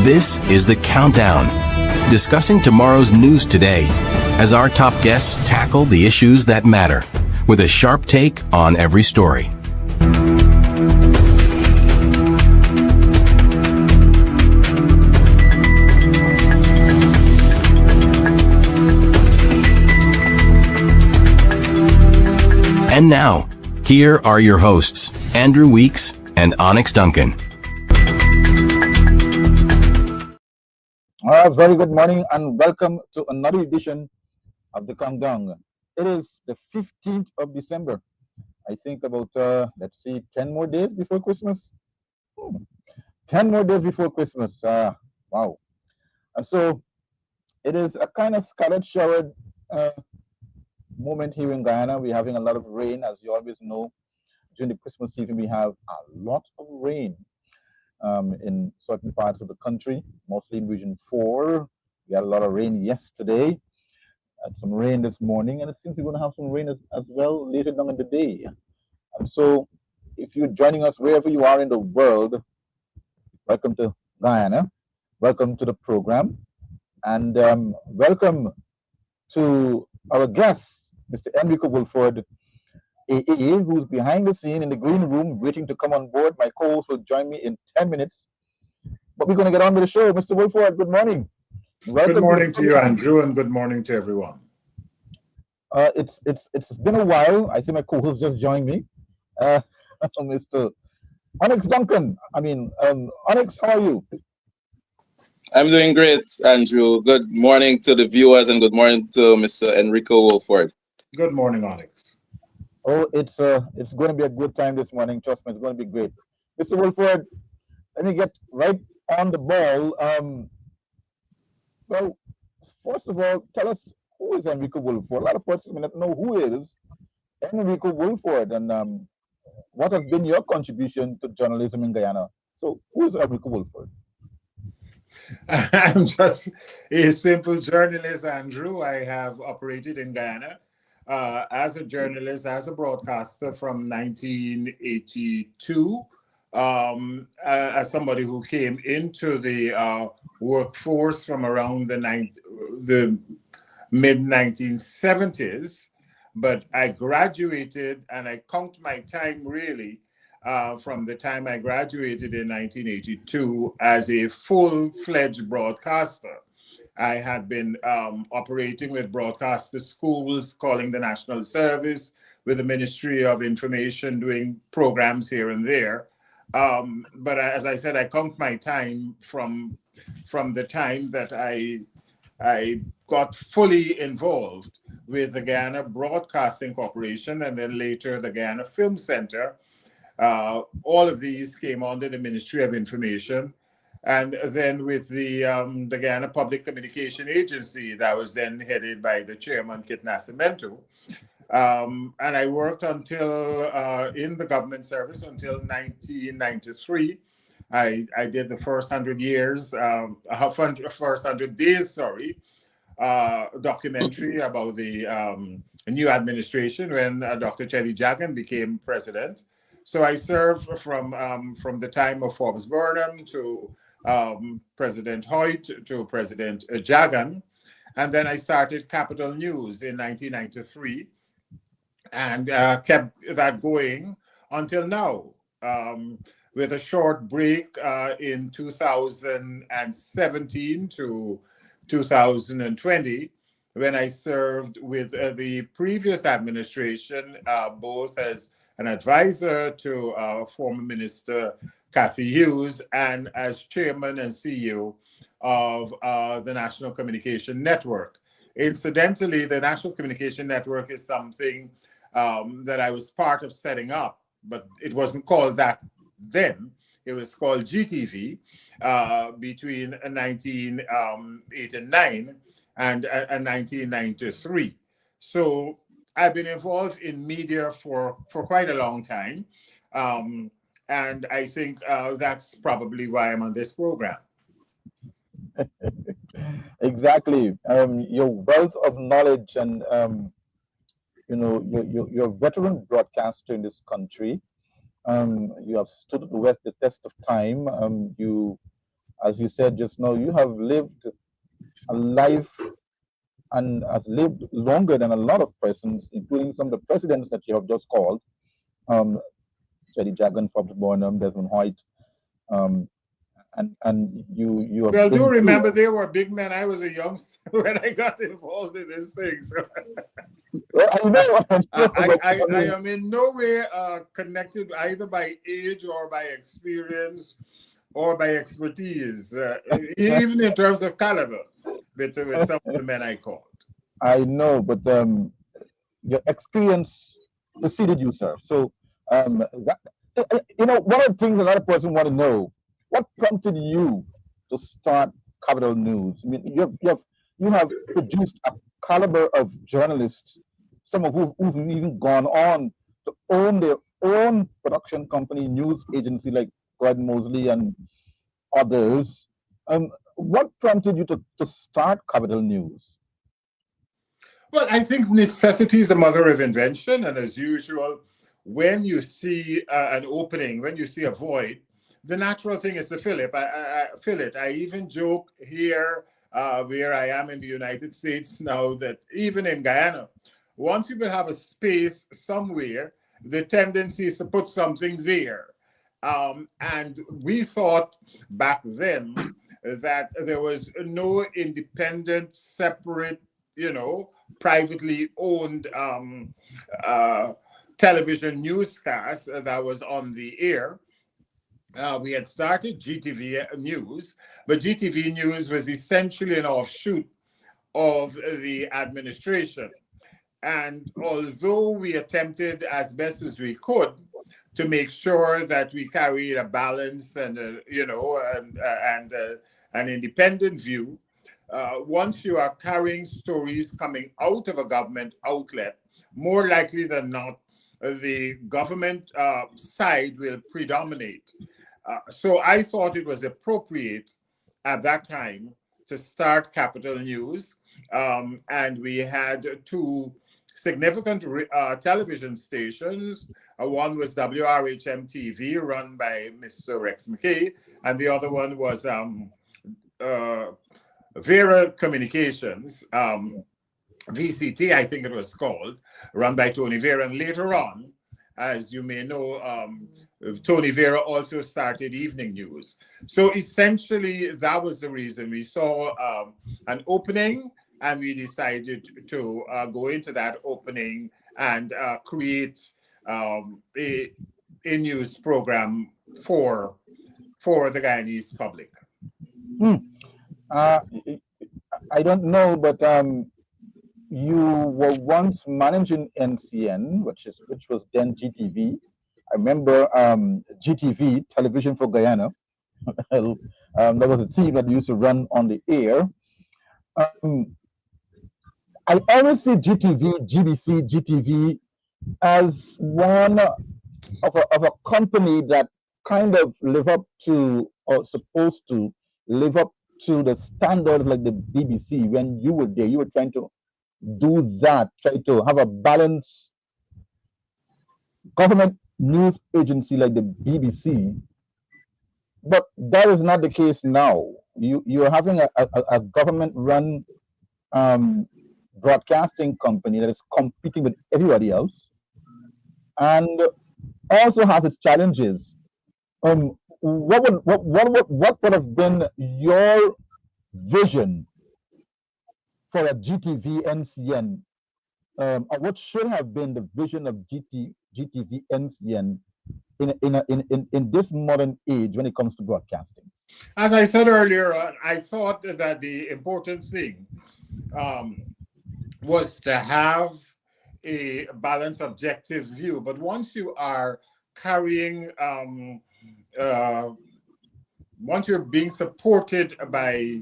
This is The Countdown, discussing tomorrow's news today as our top guests tackle the issues that matter with a sharp take on every story. And now, here are your hosts, Andrew Weeks and Onyx Duncan. Very good morning and welcome to another edition of The Countdown. It is the 15th of December. I think about, 10 more days before Christmas. 10 more days before Christmas. Wow. And so it is a kind of scattered showered moment here in Guyana. We're having a lot of rain, as you always know. During the Christmas season, we have a lot of rain in certain parts of the country, mostly in Region 4. We had a lot of rain yesterday, had some rain this morning, and it seems we're going to have some rain as well later down in the day. And so, if you're joining us wherever you are in the world, welcome to Guyana, welcome to the program, and welcome to our guest, Mr. Enrico Woolford A.A., who's behind the scene in the green room waiting to come on board. My co-host will join me in 10 minutes. But we're going to get on with the show. Mr. Woolford, good morning. Welcome. Good morning to you, Andrew, and good morning to everyone. It's been a while. I see my co-host just joined me. Mr. Onyx Duncan. Onyx, how are you? I'm doing great, Andrew. Good morning to the viewers and good morning to Mr. Enrico Woolford. Good morning, Onyx. Oh, it's going to be a good time this morning. Trust me, it's going to be great. Mr. Woolford, let me get right on the ball. Well, first of all, tell us, who is Enrico Woolford? A lot of persons may not know who is Enrico Woolford, and what has been your contribution to journalism in Guyana? So, who is Enrico Woolford? I'm just a simple journalist, Andrew. I have operated in Guyana as a journalist, as a broadcaster from 1982. As somebody who came into the workforce from around the mid-1970s, but I graduated, and I count my time really from the time I graduated in 1982 as a full-fledged broadcaster. I had been operating with broadcaster schools, calling the National Service, with the Ministry of Information, doing programs here and there. But as I said, I count my time from the time that I got fully involved with the Guyana Broadcasting Corporation and then later the Guyana Film Center. All of these came under the Ministry of Information. And then with the Guyana Public Communication Agency, that was then headed by the chairman, Kit Nascimento. And I worked until in the government service until 1993. I did the first 100 years, first 100 days, documentary about the new administration when Dr. Chetty Jagan became president. So I served from the time of Forbes Burnham to President Hoyt to President Jagan. And then I started Capital News in 1993 and kept that going until now, with a short break in 2017 to 2020, when I served with the previous administration, both as an advisor to former Minister Kathy Hughes and as chairman and CEO of the National Communication Network. Incidentally, the National Communication Network is something that I was part of setting up, but it wasn't called that then. It was called GTV between 1989 and 1993. So I've been involved in media for quite a long time. And I think that's probably why I'm on this program. Exactly. Your wealth of knowledge and, you're a veteran broadcaster in this country. You have stood the test of time. You as you said just now, you have lived a life and has lived longer than a lot of persons, including some of the presidents that you have just called, um, Teddy Jagan, Forbes Burnham, Desmond Hoyt, um, and you have Well, do been through. remember they were big men. I was a youngster when I got involved in this thing. So Well, I know, I know, but I am in no way connected either by age or by experience or by expertise, even in terms of caliber, with some of the men I called. I know, but your experience preceded you, sir. So, that, one of the things a lot of person want to know: what prompted you to start Capital News? I mean, you have produced a caliber of journalists, some of who've even gone on to own their own production company, news agency like Gordon Mosley and others. What prompted you to start Capital News? Well, I think necessity is the mother of invention, and as usual, when you see an opening, when you see a void, the natural thing is to fill it. Fill it. I even joke here, where I am in the United States now, that even in Guyana, once people have a space somewhere, the tendency is to put something there. And we thought back then that there was no independent, separate, privately owned television newscast that was on the air. We had started GTV News, but GTV News was essentially an offshoot of the administration. And although we attempted as best as we could to make sure that we carried a balance and an independent view, once you are carrying stories coming out of a government outlet, more likely than not, the government side will predominate. So I thought it was appropriate at that time to start Capital News. And we had two significant television stations. One was WRHM TV, run by Mr. Rex McKay, and the other one was Vera Communications, VCT, I think it was called, run by Tony Vera. And later on, as you may know, Tony Vera also started Evening News. So essentially, that was the reason. We saw an opening, and we decided to go into that opening and create a news program for the Guyanese public. I don't know, but you were once managing NCN, which was then GTV. I remember GTV, Television for Guyana. There was a team that used to run on the air. I always see GTV, GBC, GTV as one of a company that kind of live up to, or supposed to live up to, the standards like the BBC. When you were there, you were trying to do that, try to have a balanced government news agency like the BBC. But that is not the case now. You're having a government run broadcasting company that is competing with everybody else, and also has its challenges. What would have been your vision for a GTV NCN? Or what should have been the vision of GTV NCN in this modern age when it comes to broadcasting? As I said earlier, I thought that the important thing was to have a balanced, objective view. But once you are carrying, once you're being supported by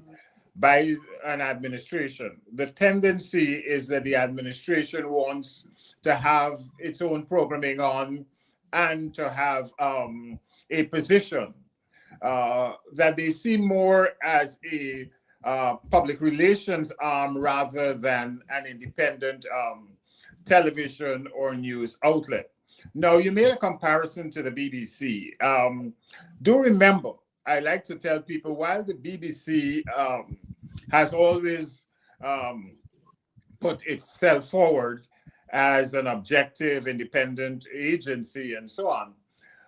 an administration, the tendency is that the administration wants to have its own programming on and to have a position that they see more as a public relations arm rather than an independent television or news outlet. Now, you made a comparison to the BBC. Do remember, I like to tell people, while the BBC has always put itself forward as an objective, independent agency and so on,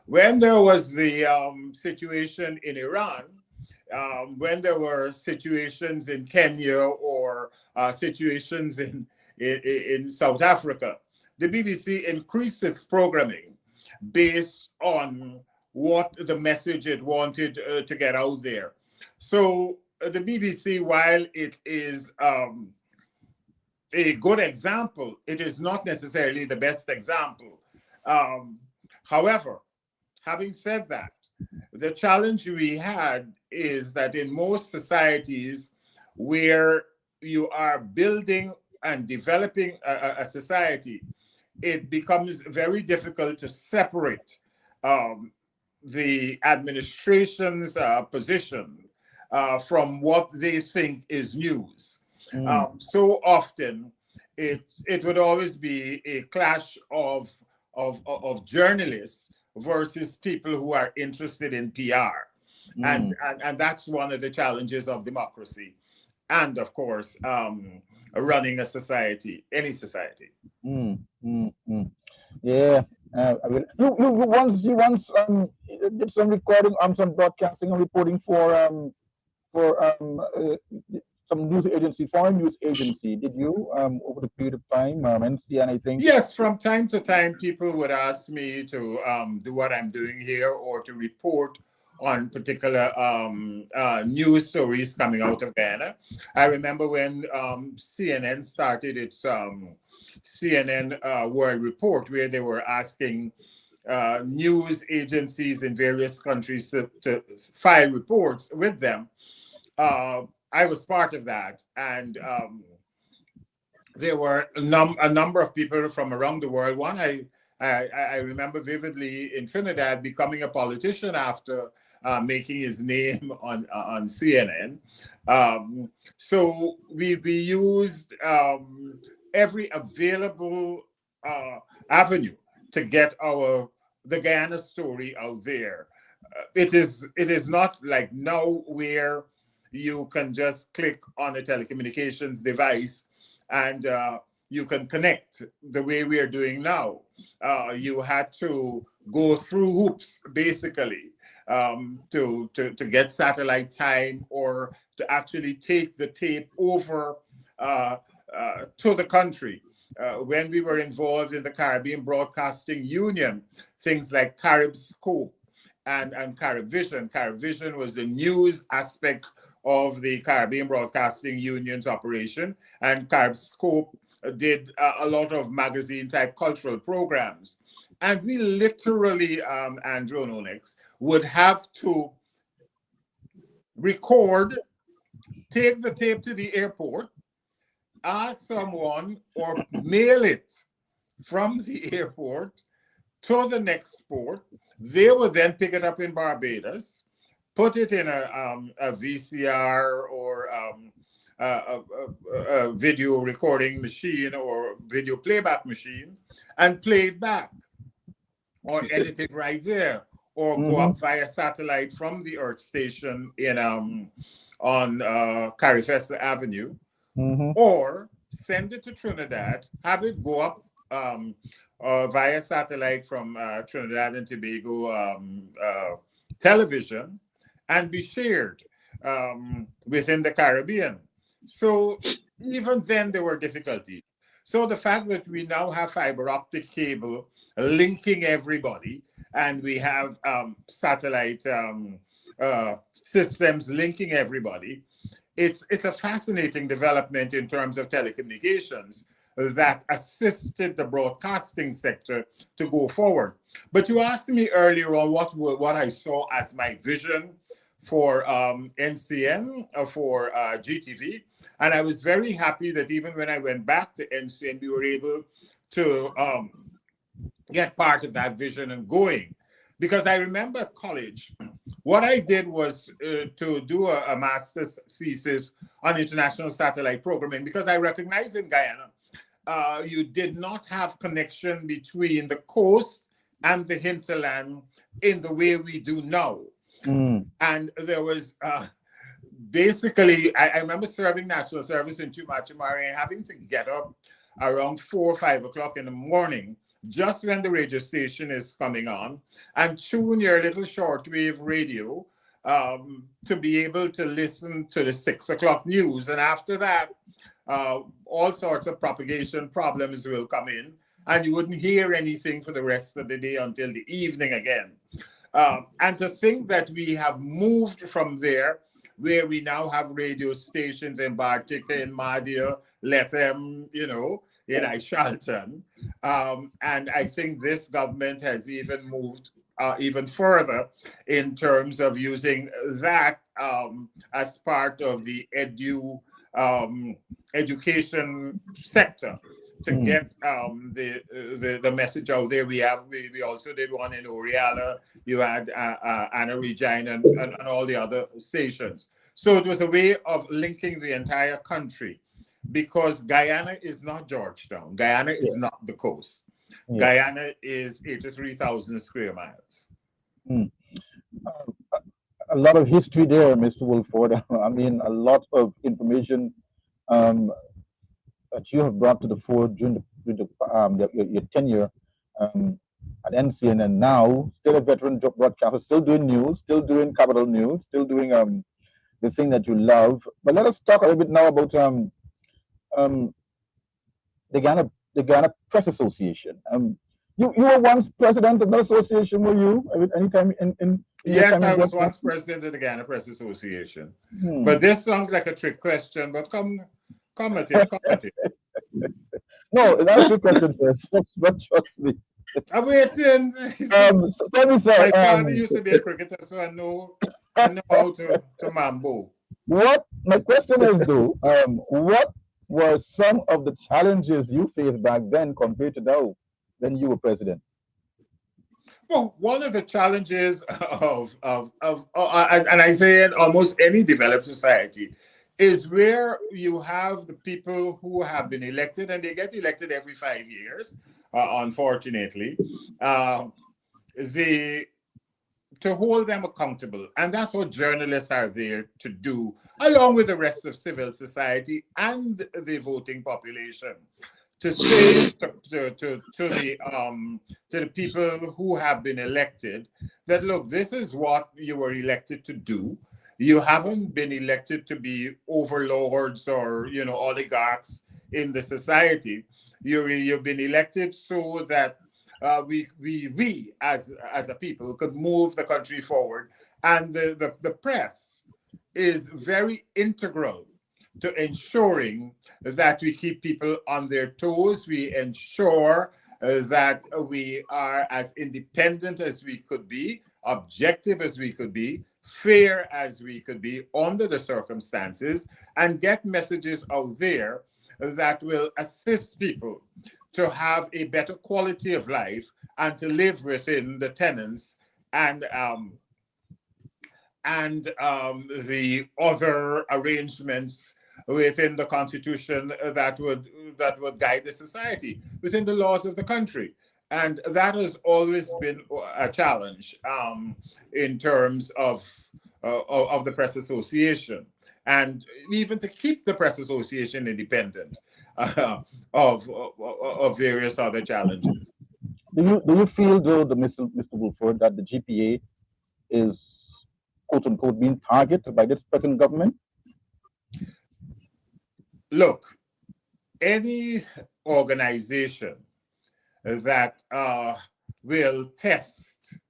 when there was the situation in Iran, when there were situations in Kenya or situations in South Africa, the BBC increased its programming based on what the message it wanted to get out there. So the BBC, while it is a good example, it is not necessarily the best example. However, having said that, the challenge we had is that in most societies where you are building and developing a society, it becomes very difficult to separate the administration's position from what they think is news. So often, it would always be a clash of journalists versus people who are interested in PR, and that's one of the challenges of democracy, and of course, running a society, any society. Yeah. I will. You once did some recording, some broadcasting and reporting for some news agency, foreign news agency. Did you over the period of time, NCN, I think? Yes, from time to time, people would ask me to do what I'm doing here or to report on particular news stories coming out of Ghana. I remember when CNN started its CNN World Report, where they were asking news agencies in various countries to file reports with them. I was part of that, and there were a number of people from around the world. One, I remember vividly in Trinidad becoming a politician after making his name on CNN. So we used every available avenue to get the Guyana story out there. It is not like now where you can just click on a telecommunications device and you can connect the way we are doing now. You had to go through hoops, basically, to get satellite time or to actually take the tape over to the country. When we were involved in the Caribbean Broadcasting Union, things like Carib Scope and Carib Vision. Carib Vision was the news aspect of the Caribbean Broadcasting Union's operation, and Carib Scope did a lot of magazine-type cultural programs. And we literally, Andrew and Onyx, would have to record, take the tape to the airport, ask someone, or mail it from the airport to the next port. They would then pick it up in Barbados, put it in a VCR or a video recording machine or video playback machine, and play it back, or edit it right there, or go up via satellite from the Earth station on Carifesta Avenue, or send it to Trinidad, have it go up via satellite from Trinidad and Tobago television, and be shared within the Caribbean. So even then there were difficulties. So the fact that we now have fiber optic cable linking everybody, and we have satellite systems linking everybody, it's a fascinating development in terms of telecommunications that assisted the broadcasting sector to go forward. But you asked me earlier on what I saw as my vision for NCN, for GTV, and I was very happy that even when I went back to NCN, we were able to get part of that vision and going. Because I remember at college, what I did was to do a master's thesis on international satellite programming, because I recognized in Guyana, you did not have connection between the coast and the hinterland in the way we do now. And there was basically, I remember serving national service in Tumachimari and having to get up around 4 or 5 o'clock in the morning, just when the radio station is coming on, and tune your little shortwave radio to be able to listen to the 6 o'clock news. And after that, all sorts of propagation problems will come in, and you wouldn't hear anything for the rest of the day until the evening again. And to think that we have moved from there, where we now have radio stations in Bartica, in Madia, Lethem, in Aishalton. And I think this government has even moved even further in terms of using that as part of the education sector to get the message out there. We also did one in Oriala. You had Anna Regina and all the other stations. So it was a way of linking the entire country, because Guyana is not Georgetown. Guyana is not the coast. Guyana is 83,000 square miles. A lot of history there, Mr. Woolford. I mean, a lot of information that you have brought to the fore during your tenure at NCN, and now still a veteran broadcaster, still doing news, still doing capital news, still doing the thing that you love. But let us talk a little bit now about the Ghana Press Association. You were once president of that association, were you? Anytime in yes, I was once president of the Ghana Press Association. But this sounds like a trick question, but come at it. No, it's not a trick question, sir. But trust me. I'm waiting. So tell me, sir, my father used to be a cricketer, so I know how to mambo. What my question is, though, what were some of the challenges you faced back then compared to now when you were president? Well, one of the challenges of and I say in almost any developed society, is where you have the people who have been elected, and they get elected every 5 years, unfortunately, to hold them accountable. And that's what journalists are there to do, along with the rest of civil society and the voting population, to say to the people who have been elected that, look, this is what you were elected to do. You haven't been elected to be overlords or oligarchs in the society. You've been elected so that we as a people could move the country forward. And the press is very integral to ensuring that we keep people on their toes. We ensure that we are as independent as we could be, objective as we could be, fair as we could be under the circumstances, and get messages out there that will assist people to have a better quality of life and to live within the tenets and the other arrangements within the Constitution that would guide the society, within the laws of the country. And that has always been a challenge in terms of the Press Association, and even to keep the Press Association independent of various other challenges. Do you feel, though, Mr. Woolford, that the GPA is, quote unquote, being targeted by this present government? Look, any organization that will test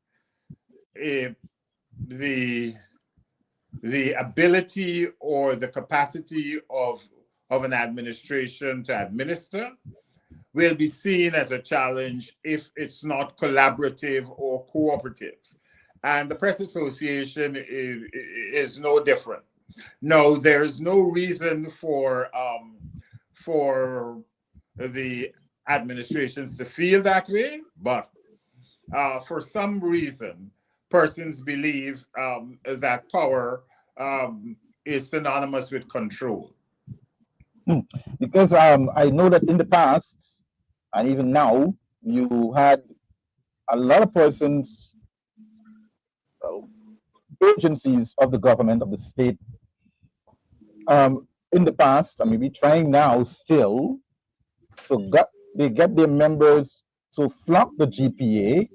the ability or the capacity of an administration to administer will be seen as a challenge if it's not collaborative or cooperative. And the Press Association is no different. No, there is no reason for the administrations to feel that way, but for some reason, persons believe that power is synonymous with control. Because I know that in the past, and even now, you had a lot of persons agencies of the government, of the state, in the past, and maybe trying now still, they get their members to flock the GPA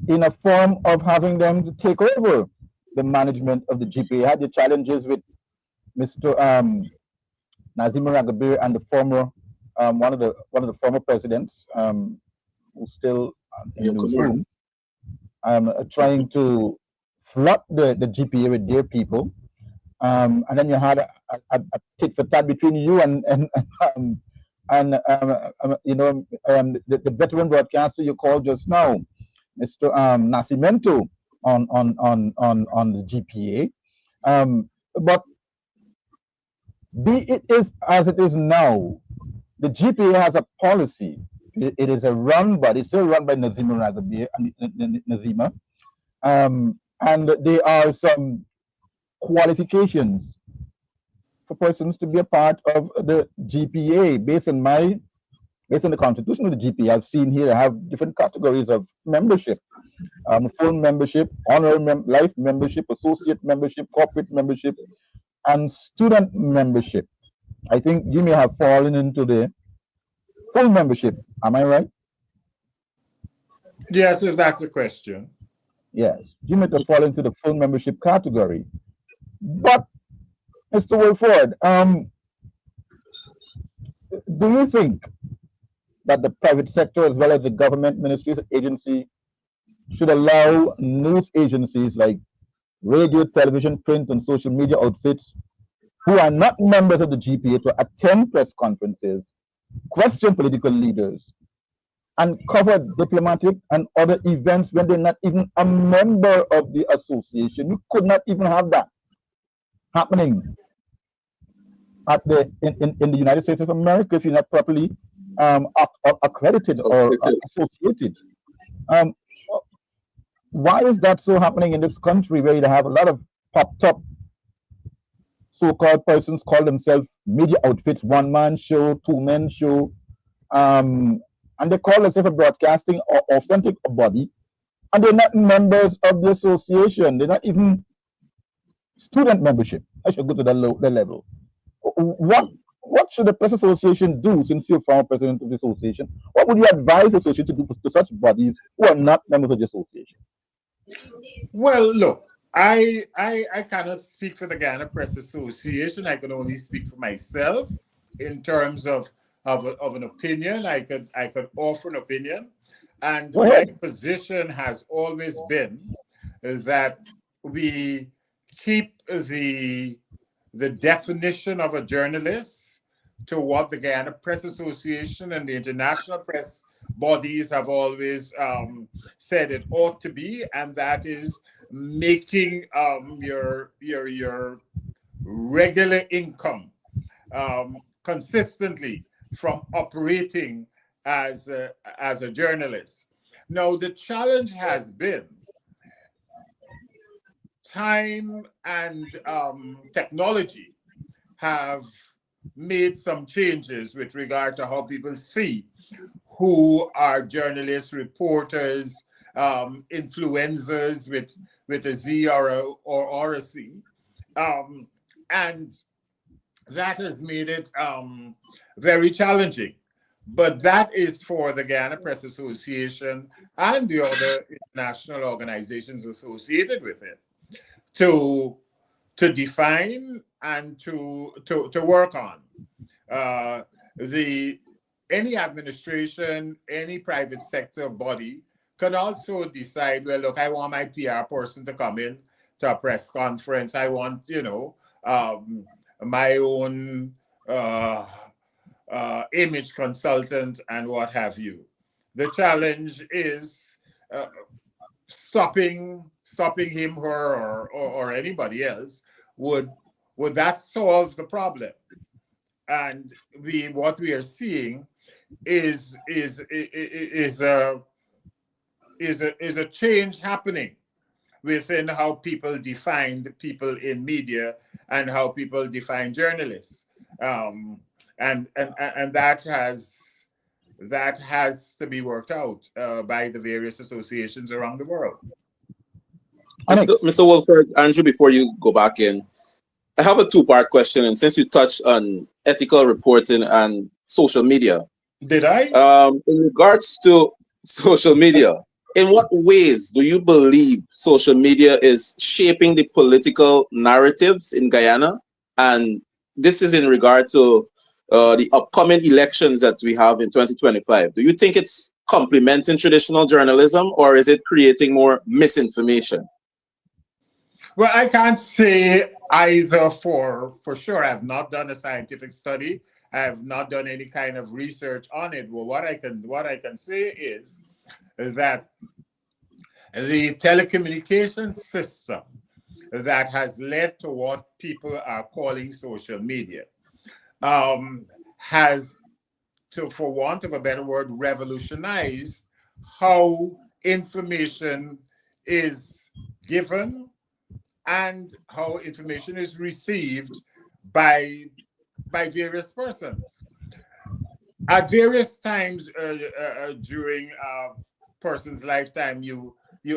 in a form of having them to take over the management of the GPA. Had the challenges with Mr. Nazim Ragabir and the former one of the former presidents, who's still in the newsroom, trying to flood the GPA with their people. And then you had a tit for tat between you and the veteran broadcaster you called just now, Mr. Nascimento, on the GPA. But be it is as it is now, the GPA has a policy. It is a run, but it's still run by Nazima Ragabir and Nazima. And there are some qualifications for persons to be a part of the GPA based on the constitution of the GPA. I've seen here I have different categories of membership: full membership, honorary life membership, associate membership, corporate membership, and student membership. I think you may have fallen into the full membership. Am I right? Yes, if that's a question. Yes, you may have fallen into the full membership category. But, Mr. Woolford, do you think that the private sector, as well as the government ministries and agency, should allow news agencies like radio, television, print, and social media outfits who are not members of the GPA to attend press conferences, question political leaders, and cover diplomatic and other events when they're not even a member of the association? You could not even have that happening in the United States of America if you're not properly accredited or associated. Why is that so happening in this country where you have a lot of popped up so-called persons call themselves media outfits, one-man show, two-man show, and they call themselves a broadcasting or authentic body, and they're not members of the association. They're not even student membership. I should go to the level. What should the press association do, since you're former president of the association? What would you advise the association to do to such bodies who are not members of the association? Well, look, I cannot speak for the Ghana Press Association. I can only speak for myself in terms of an opinion. I could offer an opinion, and my position has always been that we keep the definition of a journalist to what the Ghana Press Association and the international press bodies have always said it ought to be, and that is making your regular income consistently from operating as a journalist. Now, the challenge has been time and technology have made some changes with regard to how people see who are journalists, reporters, influencers with a Z or a C. And that has made it very challenging. But that is for the Ghana Press Association and the other international organizations associated with it to define and to work on. Any administration, any private sector body can also decide, well, look, I want my PR person to come in to a press conference. I want, my own image consultant and what have you. The challenge is stopping him, her, or anybody else. Would that solve the problem? And what we are seeing is a change happening within how people define people in media and how people define journalists, and that has to be worked out by the various associations around the world. Onyx. Mr. Wolford, Andrew, before you go back in, I have a two-part question. And since you touched on ethical reporting and social media, Did I? in regards to social media, in what ways do you believe social media is shaping the political narratives in Guyana? And this is in regard to the upcoming elections that we have in 2025. Do you think it's complementing traditional journalism, or is it creating more misinformation? Well, I can't say either for sure. I have not done a scientific study. I have not done any kind of research on it. Well, what I can say is that the telecommunication system that has led to what people are calling social media has, to, for want of a better word, revolutionized how information is given and how information is received by various persons at various times during a person's lifetime. You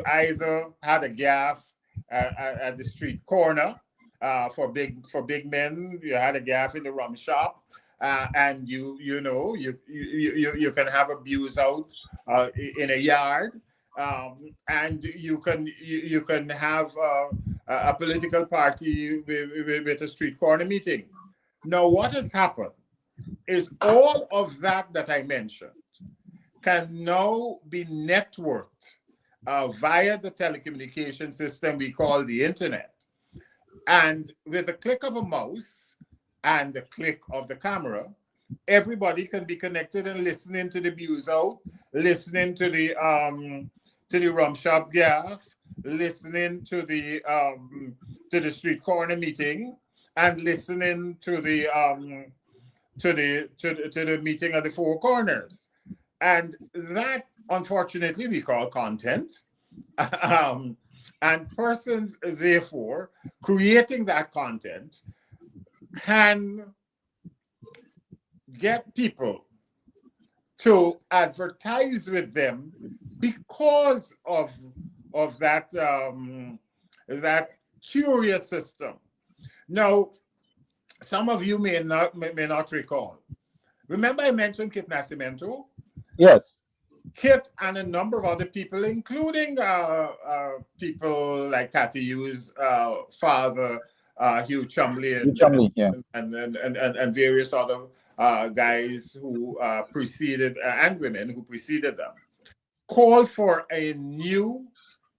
either had a gaff at the street corner. For big men, you had a gaff in the rum shop, and you can have abuse out in a yard, and you can have a political party with a street corner meeting. Now, what has happened is all of that I mentioned can now be networked via the telecommunication system we call the internet. And with the click of a mouse and the click of the camera, everybody can be connected and listening to the views out, listening to the rum shop gaff, listening to the street corner meeting, and listening to the meeting of the four corners. And that, unfortunately, we call content. um, and persons, therefore, creating that content can get people to advertise with them because of that curious system. Now, some of you may not recall. Remember, I mentioned Kit Nascimento? Yes. Kit and a number of other people, including people like Cathy Hughes' father, Hugh Chumley, You Chumley, yeah. and various other guys who preceded and women who preceded them, called for a new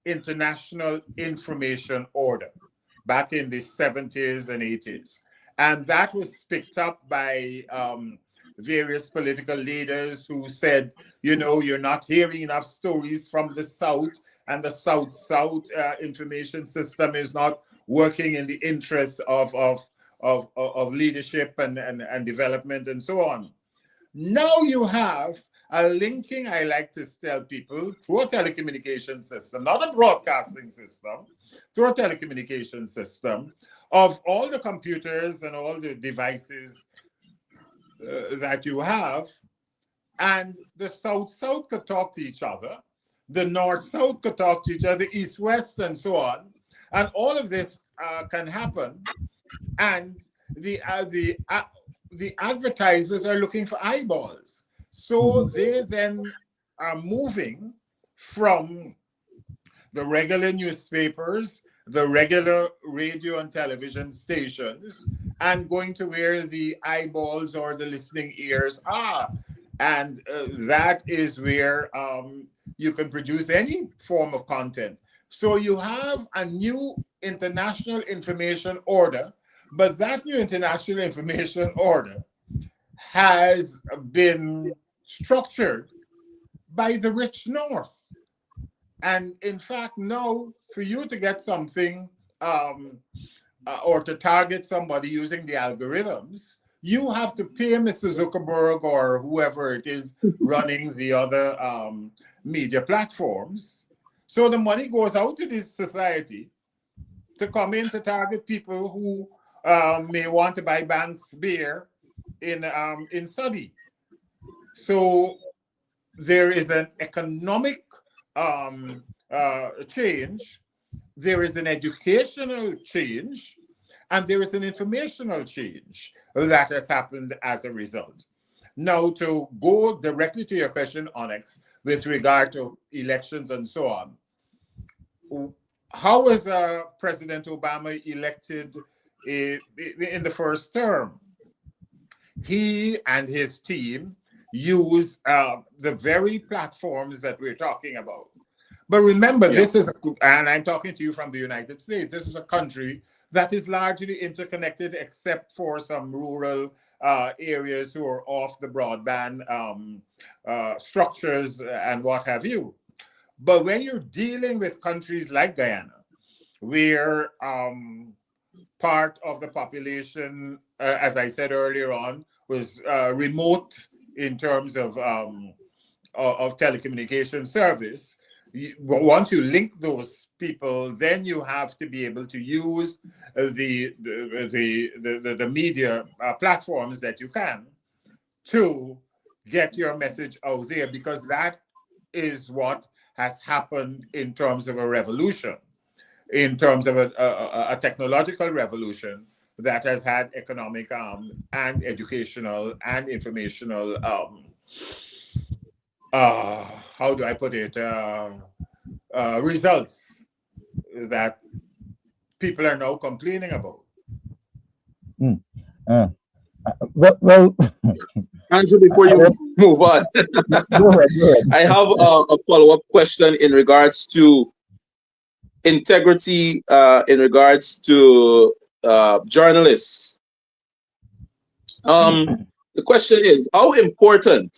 international information order back in the 70s and 80s. And that was picked up by various political leaders who said, you're not hearing enough stories from the South, and the South-South information system is not working in the interests of leadership and development and so on. Now you have a linking, I like to tell people, through a telecommunication system, not a broadcasting system, through a telecommunication system of all the computers and all the devices that you have. And the South-South could talk to each other. The North-South could talk to each other, East-West, and so on. And all of this can happen. And the advertisers are looking for eyeballs. So they then are moving from the regular newspapers, the regular radio and television stations, and going to where the eyeballs or the listening ears are. And that is where you can produce any form of content. So you have a new international information order, but that new international information order has been structured by the rich North. And in fact, now for you to get something or to target somebody using the algorithms, you have to pay Mr. Zuckerberg or whoever it is running the other media platforms. So the money goes out to this society to come in to target people who may want to buy Banks beer in Saudi. So there is an economic change there is an educational change and there is an informational change that has happened as a result. Now, to go directly to your question, Onyx, with regard to elections and so on, how was President Obama elected in the first term? He and his team use the very platforms that we're talking about. But remember, Yeah. this is, and I'm talking to you from the United States, this is a country that is largely interconnected except for some rural areas who are off the broadband structures and what have you. But when you're dealing with countries like Guyana, where part of the population, as I said earlier on, was remote in terms of telecommunication service, once you link those people, then you have to be able to use the media platforms that you can to get your message out there, because that is what has happened in terms of a revolution, in terms of a technological revolution that has had economic and educational and informational how do I put it, results that people are now complaining about. Mm. Well, Andrew, before you move on, go ahead, go ahead. I have a follow-up question in regards to integrity, in regards to journalists. The question is, how important,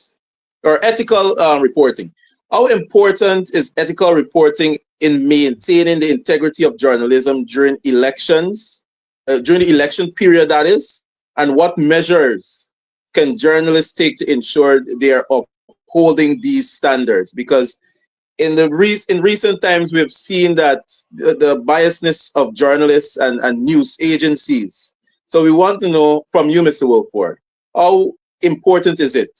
or ethical reporting, how important is ethical reporting in maintaining the integrity of journalism during elections, during the election period, that is, and what measures can journalists take to ensure they are upholding these standards? Because in recent times, we've seen that the biasness of journalists and news agencies. So we want to know from you, Mr. Woolford, how important is it?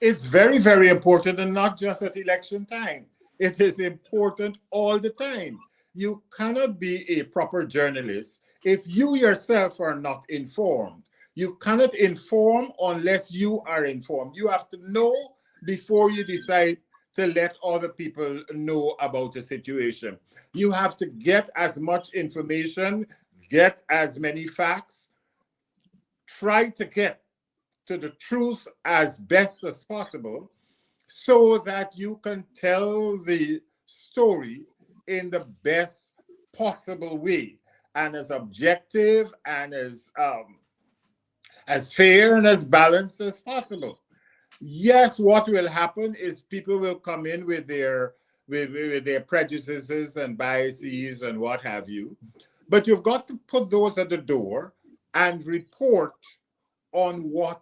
It's very, very important, and not just at election time. It is important all the time. You cannot be a proper journalist if you yourself are not informed. You cannot inform unless you are informed. You have to know before you decide to let other people know about a situation. You have to get as much information, get as many facts, try to get to the truth as best as possible so that you can tell the story in the best possible way and as objective and as fair and as balanced as possible. Yes, what will happen is people will come in with their prejudices and biases and what have you, but you've got to put those at the door and report on what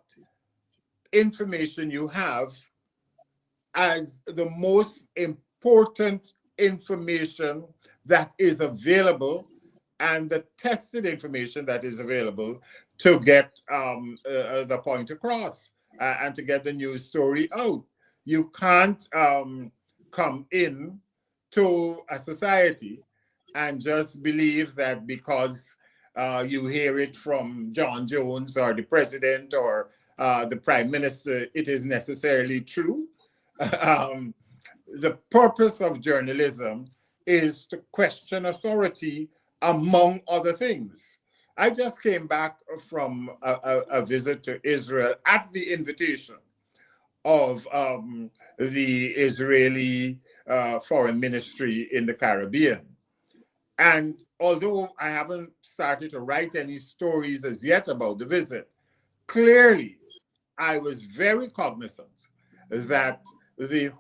information you have as the most important information that is available and the tested information that is available to get the point across and to get the news story out. You can't come in to a society and just believe that because you hear it from John Jones or the president or the prime minister, it is necessarily true. The purpose of journalism is to question authority, among other things. I just came back from a visit to Israel at the invitation of the Israeli foreign ministry in the Caribbean. And although I haven't started to write any stories as yet about the visit, clearly I was very cognizant that the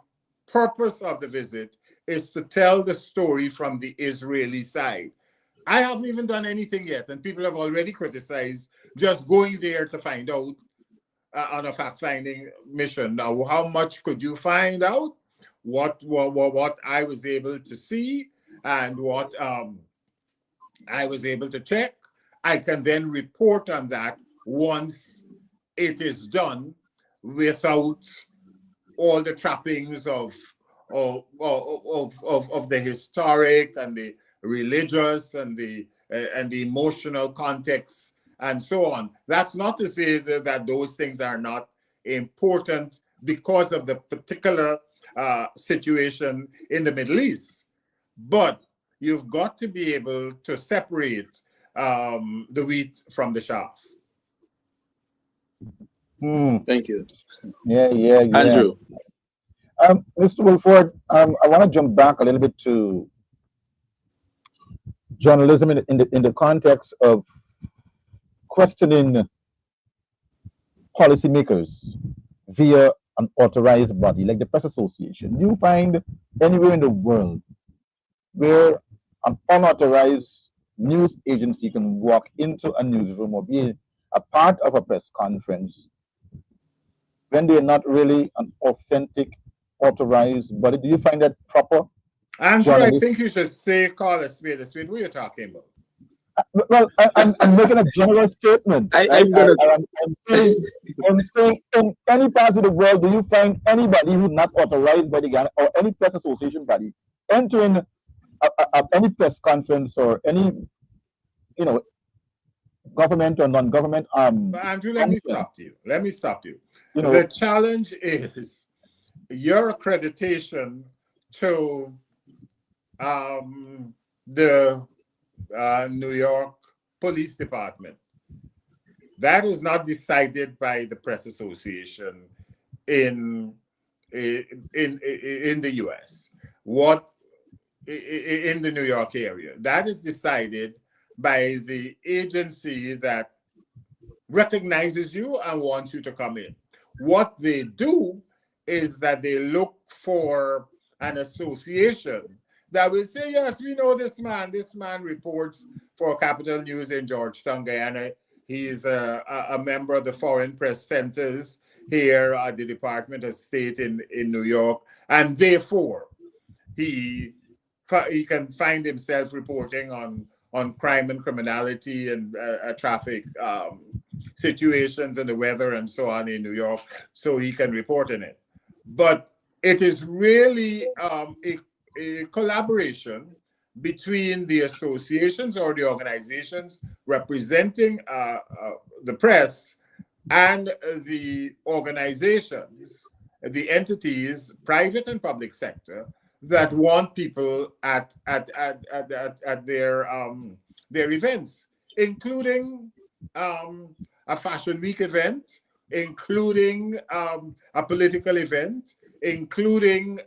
purpose of the visit is to tell the story from the Israeli side. I haven't even done anything yet, and people have already criticized just going there to find out on a fact-finding mission. Now, how much could you find out? What I was able to see and what I was able to check, I can then report on that once it is done without all the trappings of of the historic and the religious and the emotional context and so on. That's not to say that those things are not important because of the particular situation in the Middle East, but you've got to be able to separate the wheat from the chaff. Thank you. Yeah. Andrew. Mr. Woolford, I want to jump back a little bit to journalism in the context of questioning policymakers via an authorized body like the Press Association. You find anywhere in the world where an unauthorized news agency can walk into a newsroom or be a part of a press conference when they're not really an authentic authorized body? Do you find that proper? Andrew, I think you should call a spade a spade. What are you talking about? Well, I'm making a general statement. I'm saying in any part of the world, do you find anybody who's not authorized by the Ghana or any press association body entering any press conference or any, government or non-government Andrew, let me stop you. The challenge is your accreditation to the New York Police Department. That is not decided by the Press Association in the U.S. In the New York area. That is decided by the agency that recognizes you and wants you to come in. What they do is that they look for an association that will say, yes, we know this man. This man reports for Capital News in Georgetown, Guyana. He's a member of the Foreign Press Centers here at the Department of State in New York. And therefore, he can find himself reporting on crime and criminality and traffic situations and the weather and so on in New York, so he can report in it. But it is really a collaboration between the associations or the organizations representing the press and the organizations, the entities, private and public sector, that want people at their events, including a Fashion Week event, including a political event, including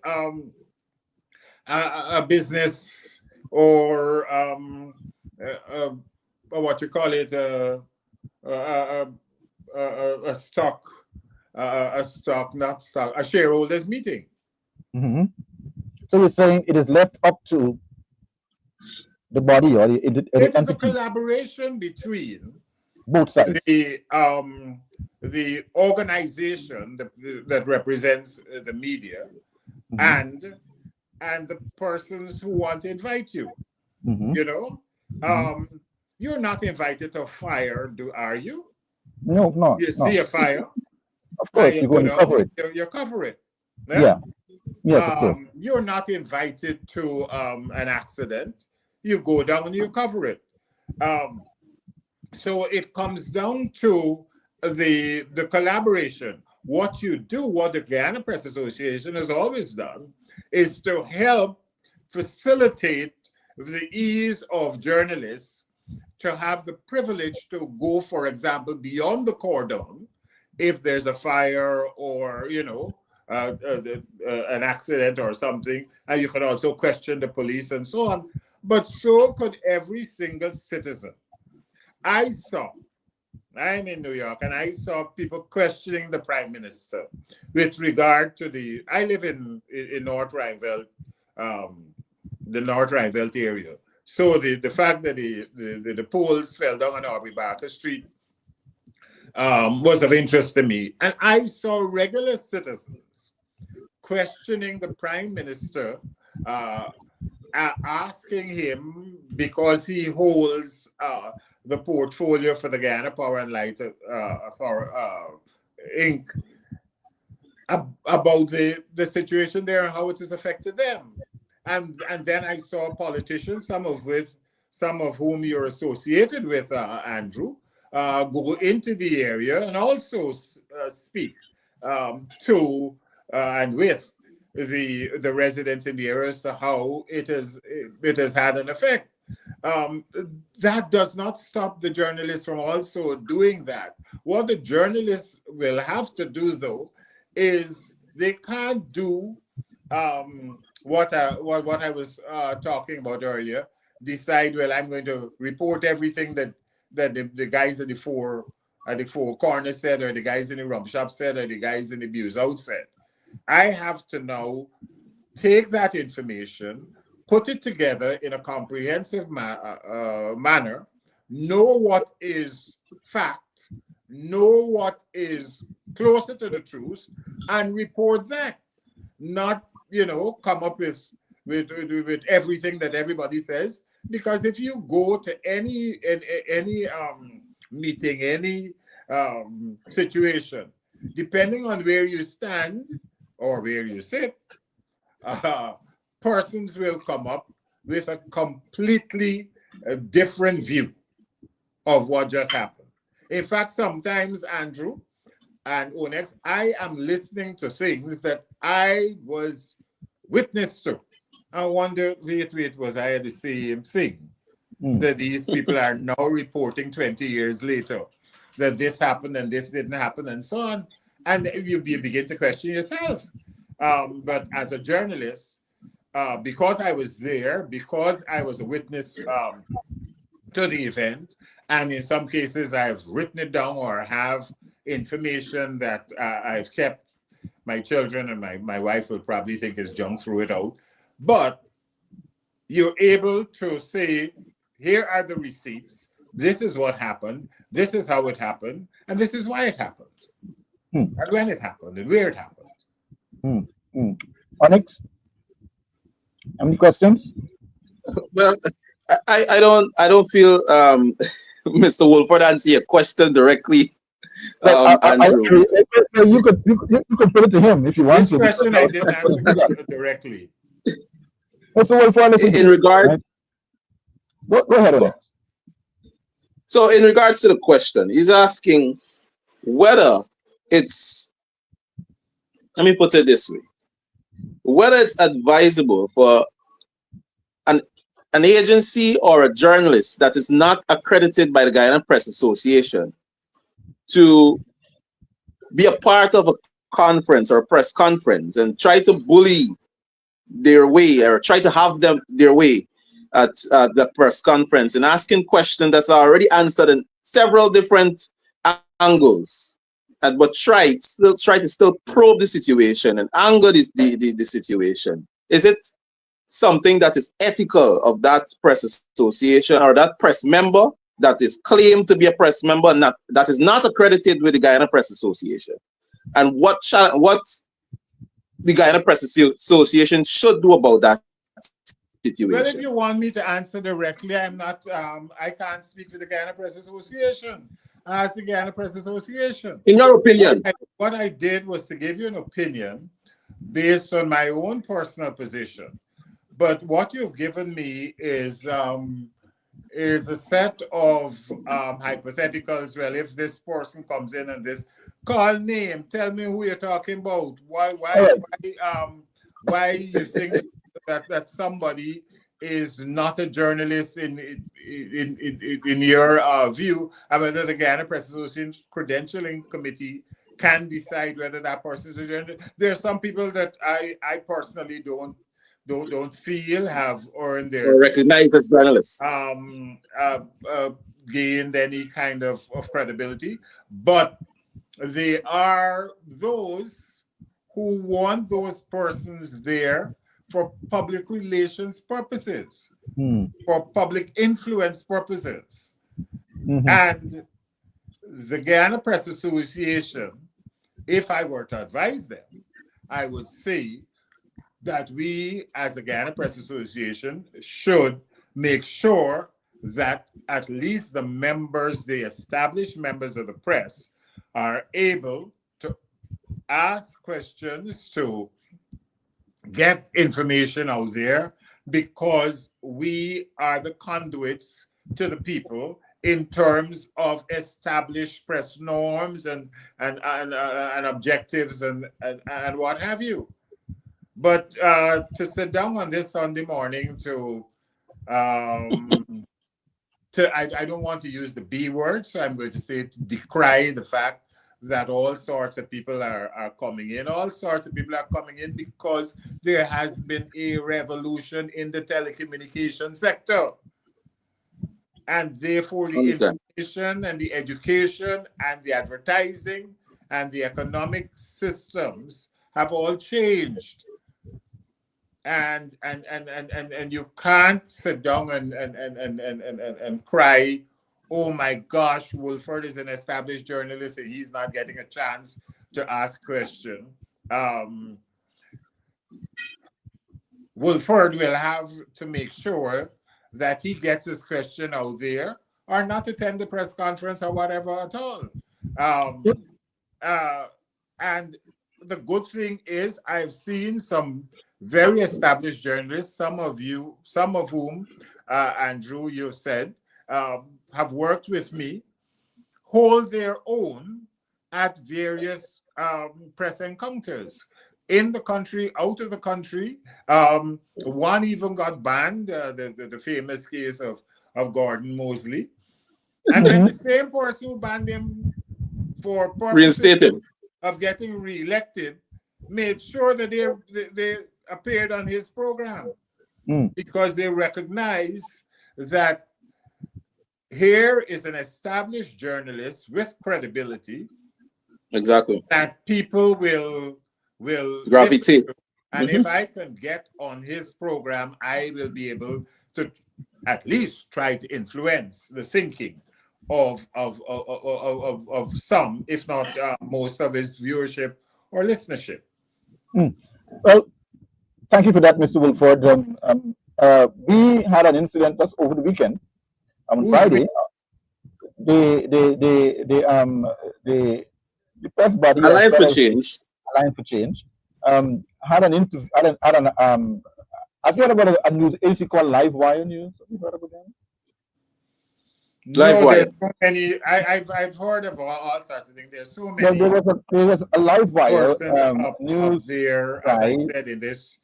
a business or what you call it, a shareholders meeting. Mm-hmm. So you're saying it is left up to the body or the it entity? Is a collaboration between both sides. The organization that represents the media, mm-hmm. and the persons who want to invite you. Mm-hmm. You're not invited to a fire, are you? No. You see a fire? Of course, you're going to cover it. You cover it. Yeah. Yes, of course. You're not invited to an accident. You go down and you cover it. So it comes down to the collaboration. What you do, what the Guyana Press Association has always done, is to help facilitate the ease of journalists to have the privilege to go, for example, beyond the cordon if there's a fire or, an accident or something, and you can also question the police and so on. But so could every single citizen. I'm in New York, and I saw people questioning the Prime Minister with regard to I live in North Rhineveld, the North Rhineveld area. So the fact that the poles fell down on Aubrey Barker Street was of interest to me. And I saw regular citizens questioning the Prime Minister, asking him, because he holds the portfolio for the Guyana Power and Light Inc., about the situation there and how it has affected them. And then I saw politicians, some of whom you're associated with, Andrew, go into the area and also speak to and with the residents in the area as to how it has had an effect. Um, that does not stop the journalists from also doing that. What the journalists will have to do, though, is they can't do what I was talking about earlier. Decide, well, I'm going to report everything that the guys at the four corners said, or the guys in the rum shop said, or the guys in the booze out said. I have to now take that information, put it together in a comprehensive manner, know what is fact, know what is closer to the truth, and report that. Not, come up with everything that everybody says. Because if you go to any meeting, any situation, depending on where you stand or where you sit, uh, persons will come up with a completely different view of what just happened. In fact, sometimes, Andrew and Onyx, I am listening to things that I was witness to. I wonder, wait, was I the same thing that these people are now reporting 20 years later, that this happened and this didn't happen and so on. And you begin to question yourself. But as a journalist, because I was there, because I was a witness to the event, and in some cases I've written it down or have information that I've kept. My children and my wife will probably think is junk, threw it out. But you're able to say, here are the receipts. This is what happened. This is how it happened. And this is why it happened. And when it happened and where it happened. Onyx, any questions? Well, I don't feel Mr. Woolford answer your question directly, Andrew. You could put it to him if you want This to. question I didn't answer directly. Mr. Woolford, In regard, right? Go ahead, Onyx. So in regards to the question, he's asking whether it's, let me put it this way, whether it's advisable for an agency or a journalist that is not accredited by the Guyana Press Association to be a part of a conference or a press conference and try to bully their way or try to have them their way at the press conference and asking questions that's already answered in several different angles, but try to still probe the situation and anger the situation. Is it something that is ethical of that press association or that press member that is claimed to be a press member that is not accredited with the Guyana Press Association? And what the Guyana Press Association should do about that situation? Well, if you want me to answer directly, I'm not. I can't speak for the Guyana Press Association. Ask the Guyana Press Association. In your opinion, what I did was to give you an opinion based on my own personal position. But what you've given me is a set of hypotheticals. Well, if this person comes in and this, call name, tell me who you're talking about. Why you think that somebody is not a journalist in your view, and whether the Guyana Press Association credentialing committee can decide whether that person is a journalist. There are some people that I personally don't feel have earned their or recognized as journalists, gained any kind of credibility, but they are those who want those persons there for public relations purposes, for public influence purposes. And the Guyana Press Association, if I were to advise them, I would say that we, as the Guyana Press Association, should make sure that at least the members, the established members of the press, are able to ask questions, to get information out there, because we are the conduits to the people in terms of established press norms and objectives and what have you. But to sit down on this Sunday morning um, I don't want to use the B word, so I'm going to say to decry the fact that all sorts of people are coming in. All sorts of people are coming in because there has been a revolution in the telecommunication sector. And therefore, the Understand. information and the education and the advertising and the economic systems have all changed. And you can't sit down and cry, oh my gosh, Woolford is an established journalist and he's not getting a chance to ask a question. Woolford will have to make sure that he gets his question out there, or not attend the press conference or whatever at all. And the good thing is, I've seen some very established journalists, some of whom, Andrew, you've said, have worked with me, hold their own at various press encounters in the country, out of the country. One even got banned, the famous case of Gordon Mosley. And then the same person who banned him for purposes Reinstated. of getting re-elected made sure that they appeared on his program, because they recognize that here is an established journalist with credibility. Exactly. That people will gravitate. And if I can get on his program, I will be able to at least try to influence the thinking of some, if not most of his viewership or listenership. Well, thank you for that, Mr. Woolford. We had an incident just over the weekend. On Friday, the press body, Alliance for Change, had an interview. Have you heard about a news agency called Livewire News? Have you heard about them? No, there's so many. I've heard of all sorts of things. There's so many. Well, there was a Livewire news up there, as I said, in this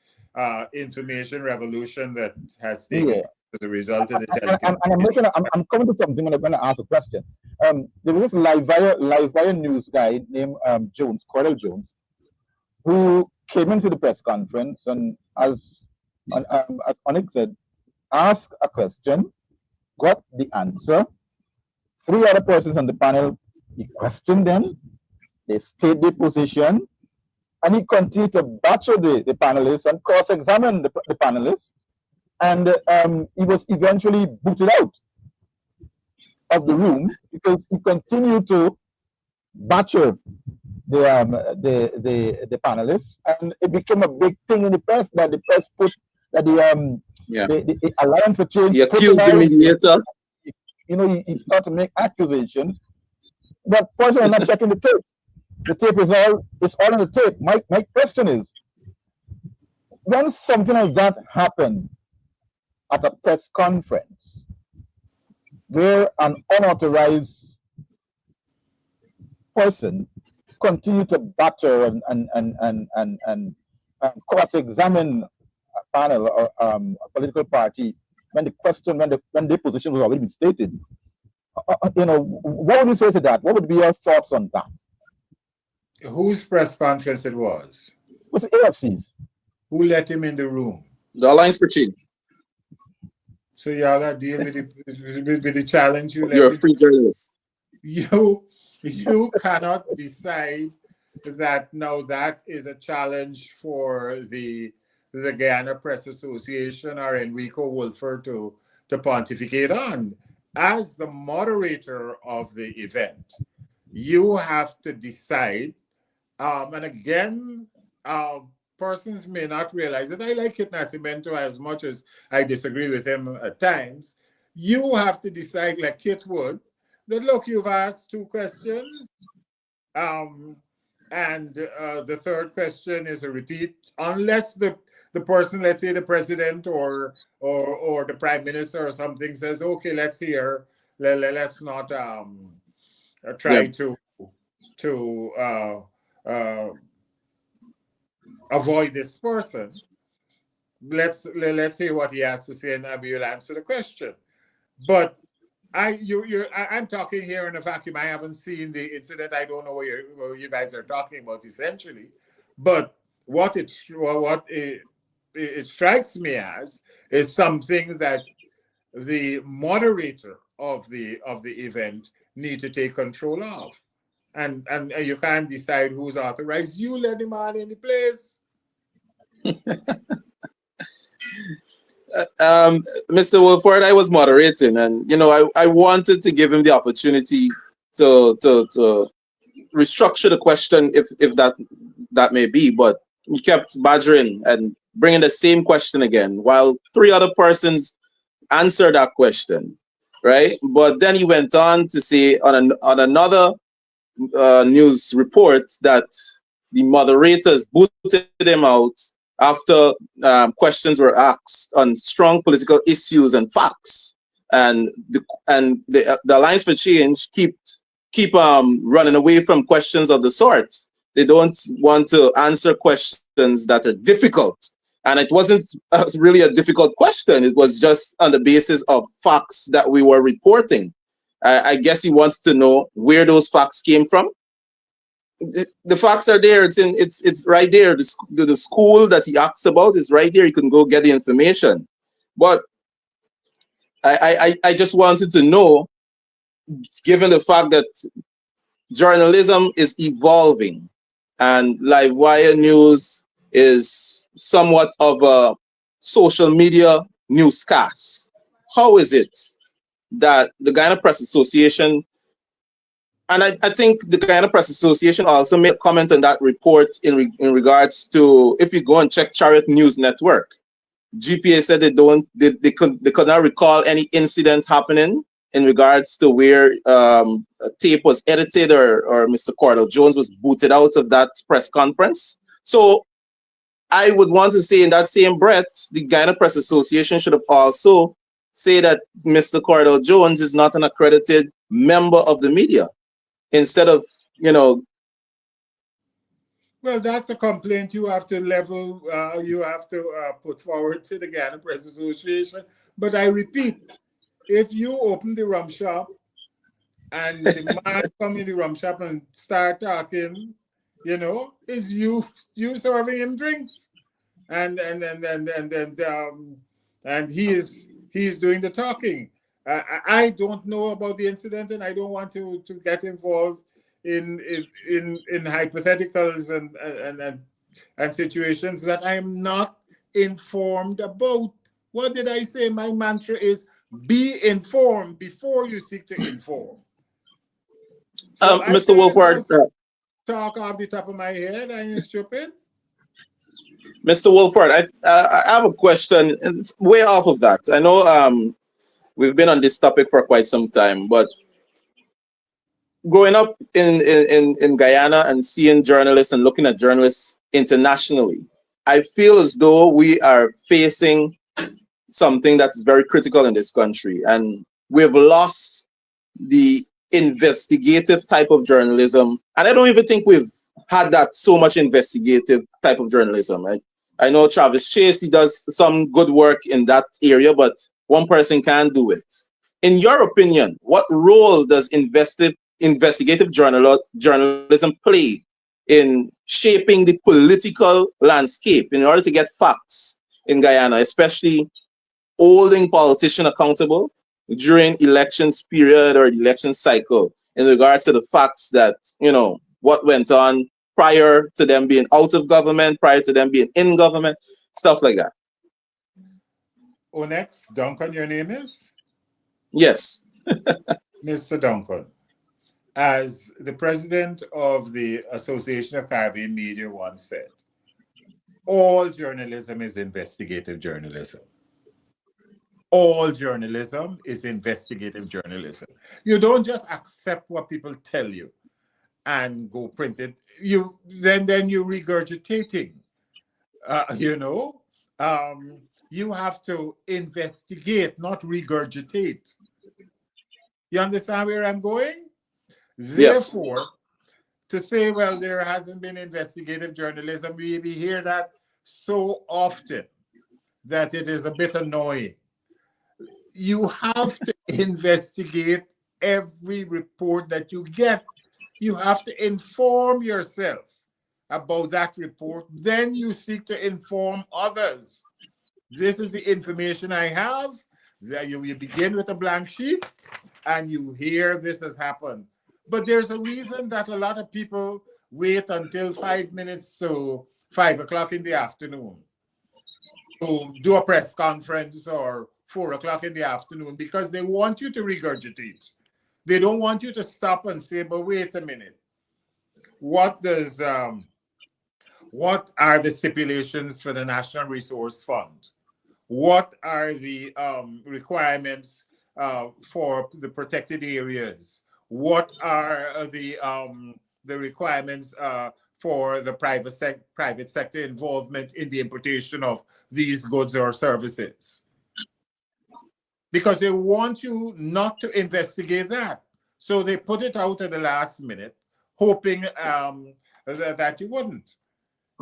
information revolution that has taken as a result of the telecommunications. I'm coming to something when I'm going to ask a question. There was this Livewire news guy named Jones, Cordell Jones, who came into the press conference and, as Onyx said, asked a question, got the answer. 3 other persons on the panel, he questioned them, they state their position, and he continued to badger the panelists and cross-examine the panelists, and he was eventually booted out of the room because he continued to badger the panelists, and it became a big thing in the press that the press put that the Alliance for Change. He accused the mediator. He started to make accusations, but personally, I'm not checking the tape. The tape is all on the tape. My question is, when something like that happened at a press conference, where an unauthorized person continue to batter and cross-examine a panel or a political party when their position was already been stated, what would you say to that? What would be your thoughts on that? Whose press conference it was? It was AFC's. Who let him in the room? The Alliance for Change. So y'all are dealing with the challenge. You're a free journalist. You cannot decide that now that is a challenge for the Guyana Press Association or Enrico Woolford to pontificate on. As the moderator of the event, you have to decide, and again, persons may not realize that I like Kit Nascimento as much as I disagree with him at times. You have to decide, like Kit would, that look, you've asked 2 questions. And the third question is a repeat, unless the person, let's say the president or the prime minister or something says, okay, let's hear, let's not Yeah. try to avoid this person. Let's hear what he has to say, and maybe you'll answer the question. But I'm talking here in a vacuum. I haven't seen the incident. I don't know what you guys are talking about essentially. But it strikes me as is something that the moderator of the event need to take control of. And you can't decide who's authorized. You let the man in the place. Mr. Wolford, I was moderating, and I wanted to give him the opportunity to restructure the question, if that may be, but he kept badgering and bringing the same question again, while three other persons answered that question, right? But then he went on to say on another news report that the moderators booted him out after questions were asked on strong political issues and facts, and the Alliance for Change keep running away from questions of the sort. They don't want to answer questions that are difficult, and it wasn't really a difficult question. It was just on the basis of facts that we were reporting. I guess he wants to know where those facts came from. The facts are there. It's right there. The school that he asks about is right there. You can go get the information. But I just wanted to know, given the fact that journalism is evolving and live wire news is somewhat of a social media newscast, how is it that the Guyana Press Association, and I think the Guyana Press Association also made a comment on that report in regards to, if you go and check Chariot News Network, GPA said they could not recall any incident happening in regards to where a tape was edited or Mr. Cordell Jones was booted out of that press conference. So I would want to say, in that same breath, the Guyana Press Association should have also say that Mr. Cordell Jones is not an accredited member of the media, instead of, Well, that's a complaint you have to level, you have to put forward to the Guyana Press Association. But I repeat, if you open the rum shop and the man come in the rum shop and start talking, is you serving him drinks, and he's doing the talking. I don't know about the incident, and I don't want to get involved in hypotheticals and situations that I'm not informed about. What did I say? My mantra is be informed before you seek to inform. So I Mr. can't Wolford. just talk off the top of my head. I'm stupid. Mr. Wolford, I have a question. It's way off of that. I know we've been on this topic for quite some time, but growing up in Guyana and seeing journalists and looking at journalists internationally, I feel as though we are facing something that's very critical in this country, and we've lost the investigative type of journalism. And I don't even think we've had that so much investigative type of journalism. I know Travis Chase, he does some good work in that area, but one person can't do it. In your opinion, what role does investigative journalism play in shaping the political landscape in order to get facts in Guyana, especially holding politicians accountable during elections period or election cycle in regards to the facts that, what went on prior to them being out of government, prior to them being in government, stuff like that? Next, Duncan, your name is? Yes. Mr. Duncan, as the president of the Association of Caribbean Media once said, all journalism is investigative journalism. All journalism is investigative journalism. You don't just accept what people tell you. and go print it. Then you're regurgitating. You know, you have to investigate, not regurgitate. You understand where I'm going? Yes. Therefore, to say, well, there hasn't been investigative journalism, we hear that so often that it is a bit annoying. You have to investigate every report that you get. You have to inform yourself about that report. Then you seek to inform others. This is the information I have. That you begin with a blank sheet and you hear this has happened. But there's a reason that a lot of people wait until 5 minutes to 5 o'clock in the afternoon to do a press conference or 4 o'clock in the afternoon because they want you to regurgitate. They don't want you to stop and say, but wait a minute. What are the stipulations for the National Resource Fund? What are the requirements for the protected areas? What are the requirements for the private sector involvement in the importation of these goods or services? Because they want you not to investigate that. So they put it out at the last minute, hoping that you wouldn't.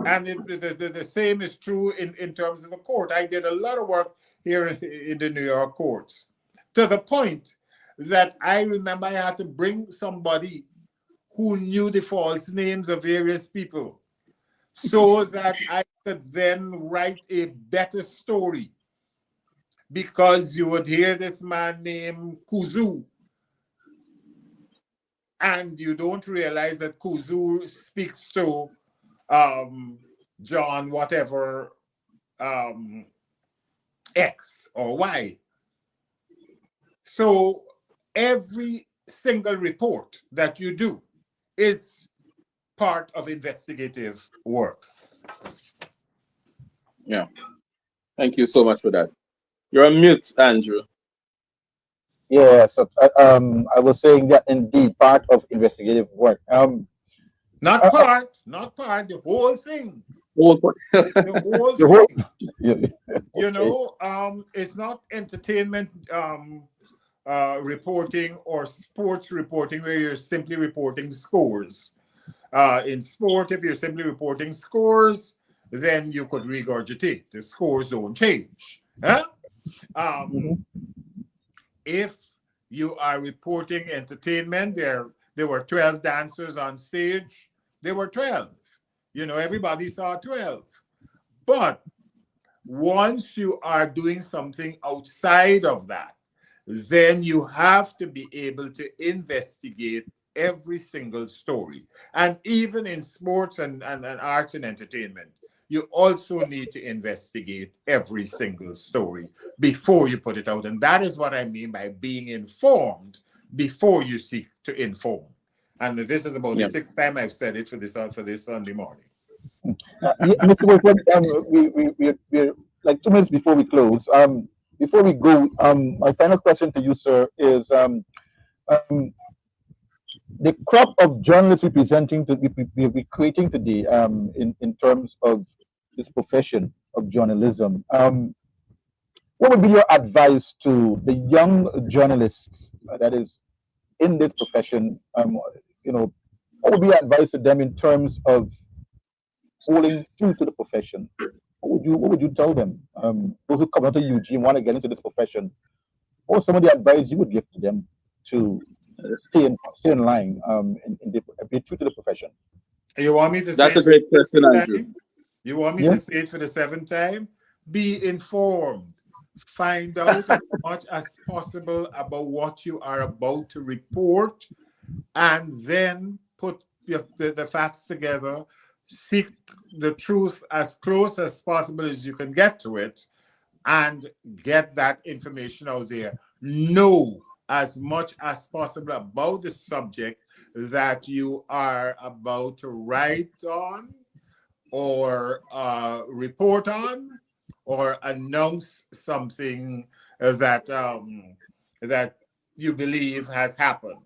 And the same is true in terms of the court. I did a lot of work here in the New York courts, to the point that I remember I had to bring somebody who knew the false names of various people so that I could then write a better story. Because you would hear this man named Kuzu, and you don't realize that Kuzu speaks to John whatever X or Y. So every single report that you do is part of investigative work. Yeah. Thank you so much for that. You're on mute, Andrew. Yeah, so I was saying that indeed part of investigative work. Not part, the whole thing. Oh, The whole the whole, thing. yeah, You know, it's not entertainment reporting or sports reporting where you're simply reporting scores. In sport, if you're simply reporting scores, then you could regurgitate. The scores don't change. Huh? mhm. If you are reporting entertainment, there were 12 dancers on stage. There were 12. You know, everybody saw 12. But once you are doing something outside of that, then you have to be able to investigate every single story. And even in sports and arts and entertainment, you also need to investigate every single story before you put it out. And that is what I mean by being informed before you seek to inform. And this is about the sixth time I've said it for this Sunday morning. Yeah, Mr. Wilford, we're like 2 minutes before we close. Before we go, my final question to you, sir, is the crop of journalists we're creating today, in terms of this profession of journalism. What would be your advice to the young journalists that is in this profession? What would be your advice to them in terms of holding true to the profession? What would you tell them? Those who come out to UG want to get into this profession, or some of the advice you would give to them to stay in line, and be true to the profession. You want me to say That's a it for great the question, seventh Andrew. time? You want me Yeah. to say it for the seventh time? Be informed. Find out as much as possible about what you are about to report, and then put the facts together. Seek the truth as close as possible as you can get to it, and get that information out there. Know as much as possible about the subject that you are about to write on or report on or announce something that that you believe has happened.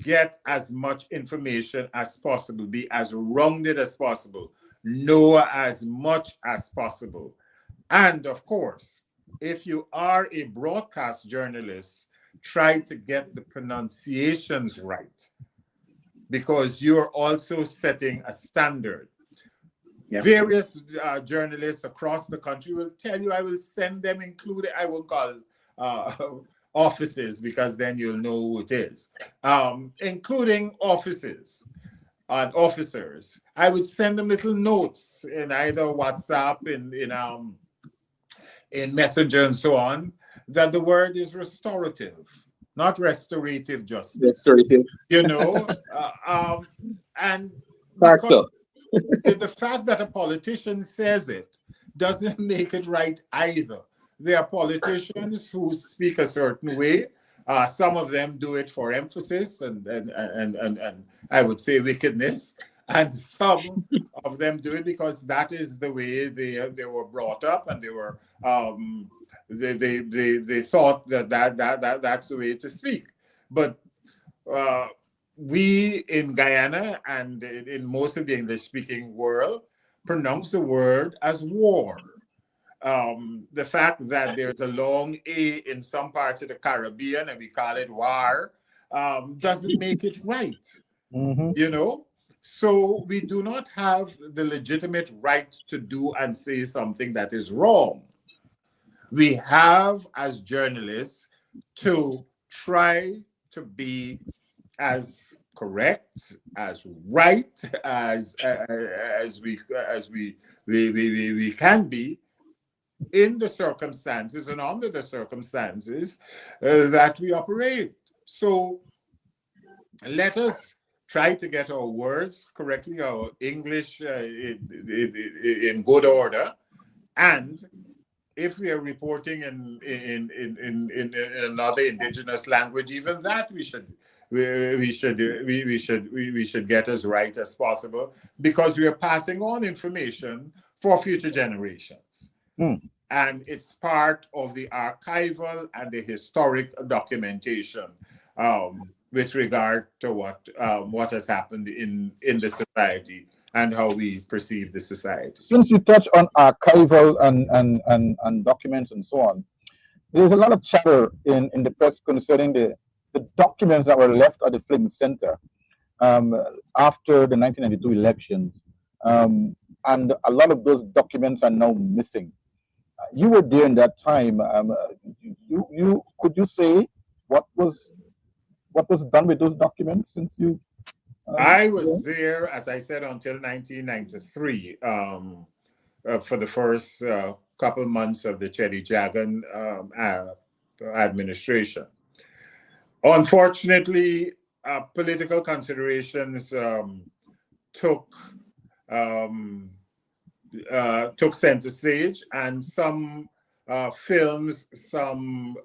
get as much information as possible, be as rounded as possible, know as much as possible. And of course, if you are a broadcast journalist, try to get the pronunciations right, because you're also setting a standard. Yeah. Various journalists across the country will tell you, I will send them included, I will call uh, offices, because then you'll know who it is, including offices and officers. I would send them little notes in either WhatsApp, in Messenger and so on, that the word is restorative, not restorative justice. Restorative You know, and because factor. the fact that a politician says it doesn't make it right either. There are politicians who speak a certain way. Some of them do it for emphasis and I would say wickedness, and some of them do it because that is the way they were brought up, and they were they thought that's the way to speak. But uh, we in Guyana and in most of the English-speaking world pronounce the word as war. The fact that there's a long A in some parts of the Caribbean and we call it war doesn't make it right, Mm-hmm. you know? So we do not have the legitimate right to do and say something that is wrong. We have, as journalists, to try to be as correct, as right as we can be in the circumstances and under the circumstances that we operate. So let us try to get our words correctly, our English in good order, and if we are reporting in another indigenous language, even that we should get as right as possible, because we are passing on information for future generations. Mm. And it's part of the archival and the historic documentation with regard to what has happened in the society and how we perceive the society. Since you touch on archival and documents and so on, there's a lot of chatter in the press concerning the documents that were left at the Flint Center after the 1992 elections. And a lot of those documents are now missing. You were there in that time. You could you say what was done with those documents since you? I was there, as I said, until 1993 for the first couple months of the Chetty Jagan administration. Unfortunately, political considerations took center stage, and some films, some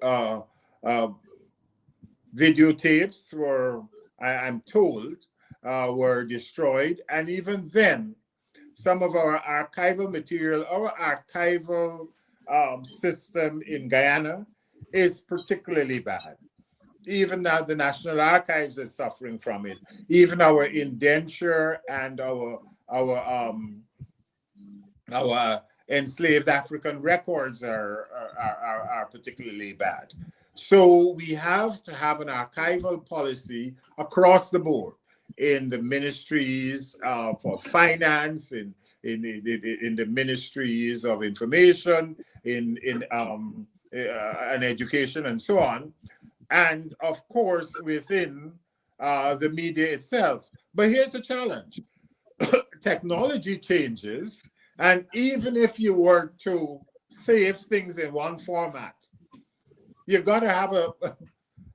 videotapes were, I'm told, were destroyed. And even then, some of our archival material, our archival system in Guyana is particularly bad. Even now, the National Archives is suffering from it. Even our indenture and our enslaved African records are particularly bad. So we have to have an archival policy across the board in the ministries for finance, in the ministries of information, in education, and so on, and of course within the media itself. But here's the challenge: technology changes, and even if you were to save things in one format, you got to have a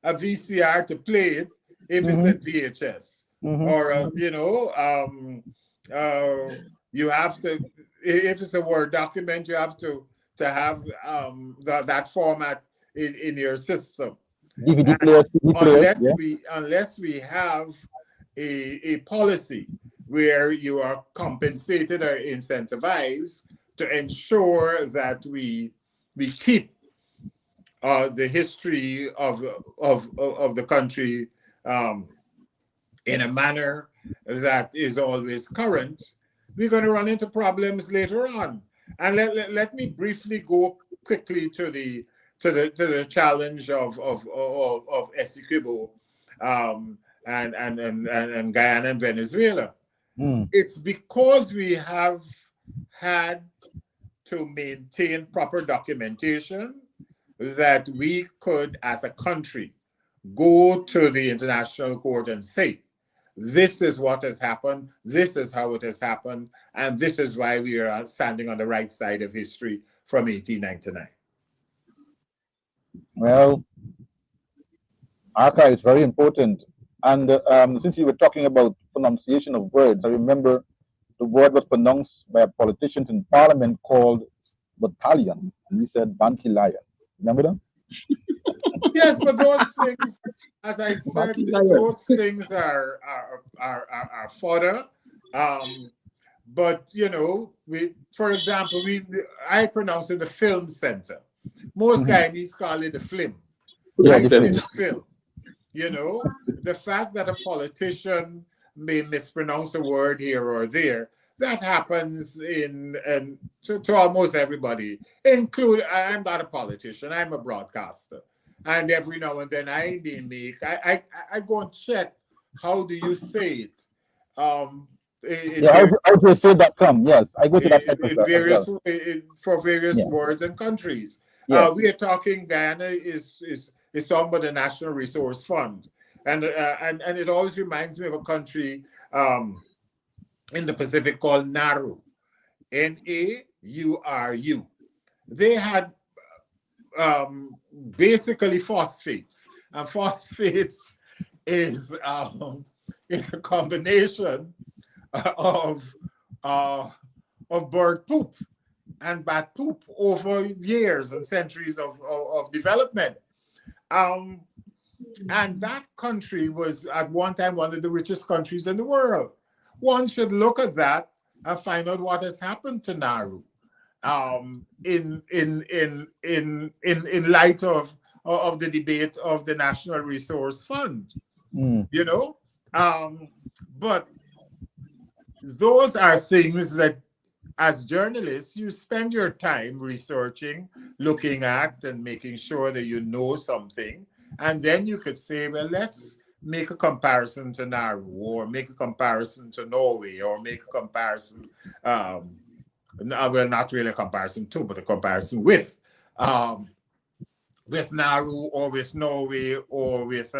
VCR to play it if it's in VHS. Or you have to, if it's a Word document, you have to have that format in your system. DVD players, Unless we have a policy where you are compensated or incentivized to ensure that we keep the history of the country in a manner that is always current, we're going to run into problems later on. And let me briefly go quickly to the challenge of Essequibo, and Guyana and Venezuela. It's because we have had to maintain proper documentation that we could, as a country, go to the international court and say, this is what has happened, this is how it has happened, and this is why we are standing on the right side of history from 1899. Well, Arca is very important. And since you were talking about pronunciation of words, I remember the word was pronounced by a politician in parliament called battalion, and he said Banty Lion. Remember that? Yes, but those things, as I said, those things are fodder. But you know, for example, I pronounce it the film center. Most Guyanese call it the film. I say the film. You know, the fact that a politician may mispronounce a word here or there, that happens to almost everybody. I'm not a politician, I'm a broadcaster. And every now and then I go and check, how do you say it? How do you say that come? Yes, I go to that for various words and countries. Yes. We are talking Guyana is talking about the National Resource Fund. And it always reminds me of a country in the Pacific called Nauru, Nauru. They had basically phosphates, and phosphates is a combination of bird poop and bat poop over years and centuries of development. And that country was at one time one of the richest countries in the world. One should look at that and find out what has happened to Nauru in light of the debate of the National Resource Fund. You know, but those are things that, as journalists, you spend your time researching, looking at, and making sure that you know something. And then you could say, well, let's make a comparison to Nauru, or make a comparison to Norway, or make a comparison, well, not really a comparison to, but a comparison with Nauru, or with Norway, or with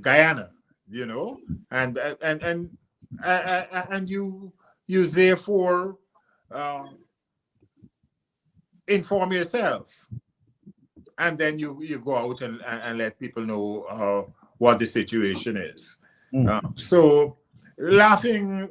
Guyana, you know, and you therefore inform yourself, and then you go out and let people know what the situation is. So laughing,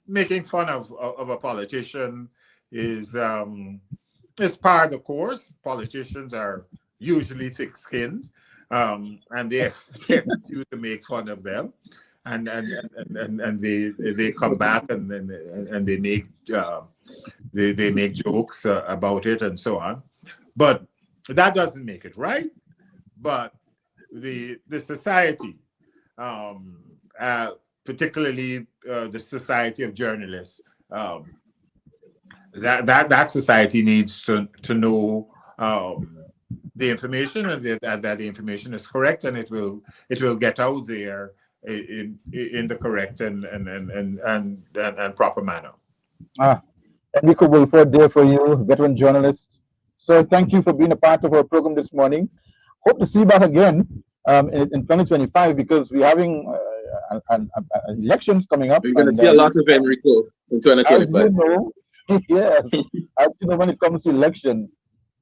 making fun of a politician is part of the course. Politicians are usually thick-skinned, and they expect you to make fun of them, and they come back and they make they make jokes about it and so on. But that doesn't make it right. But the society, particularly the Society of Journalists, that society needs to know the information, and that the information is correct, and it will get out there in the correct and proper manner. Enrico Woolford, there for you, veteran journalist. So thank you for being a part of our program this morning. Hope to see you back again in 2025, because we're having elections coming up. You're going to see a lot of Enrico in 2025. As you know, yes, as you know, when it comes to election,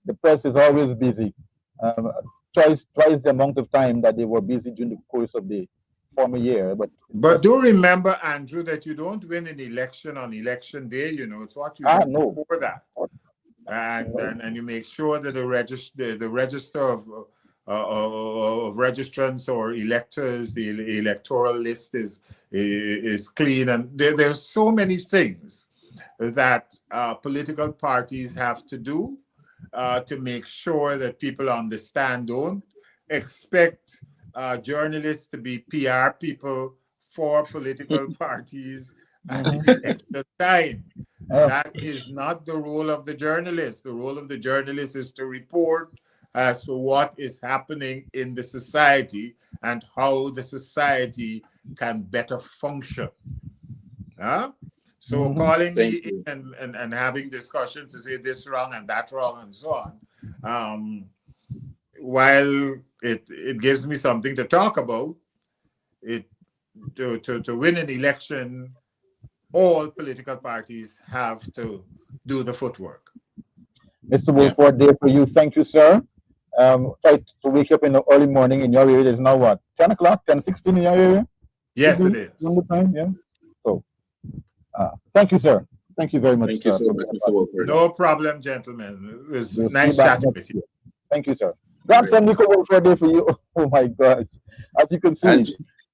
the press is always busy. Twice the amount of time that they were busy during the course of the former year. But do remember, Andrew, that you don't win an election on election day. You know, it's what you do before that, and you make sure that the register of registrants or electors, the electoral list is clean, and there's so many things that political parties have to do to make sure that people understand. expect journalists to be PR people for political parties at election time. Oh, That is not the role of the journalist. The role of the journalist is to report as to what is happening in the society and how the society can better function. Huh? So calling me Thank in you. and having discussions to say this wrong and that wrong and so on, while it gives me something to talk about, it to win an election, all political parties have to do the footwork. Mr. Yeah. Woolford, day for you. Thank you, sir. Try to wake up in the early morning in your area. It's now what? 10 o'clock, 10:16 in your area? Should Yes, be it on is. the time, yes. So, thank you, sir. Thank you very much, Thank you sir. so much, Mr. Wolford. No problem, gentlemen. It was We'll see you nice back chatting with next you. year. Thank you, sir. All That's right. Enrico Woolford day for you. Oh my gosh. As you can see, And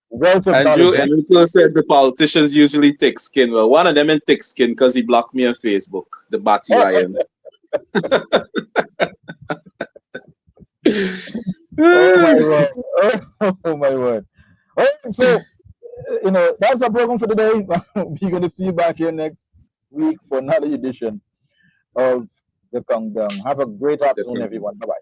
wealth of Andrew knowledge. Enrico said the politicians usually thick skin. Well, one of them in thick skin because he blocked me on Facebook, the Batty Lion. Oh my word. Oh my word. All right, so that's our program for today. We're going to see you back here next week for another edition of the Countdown. Have a great afternoon, Definitely. everyone. Bye bye.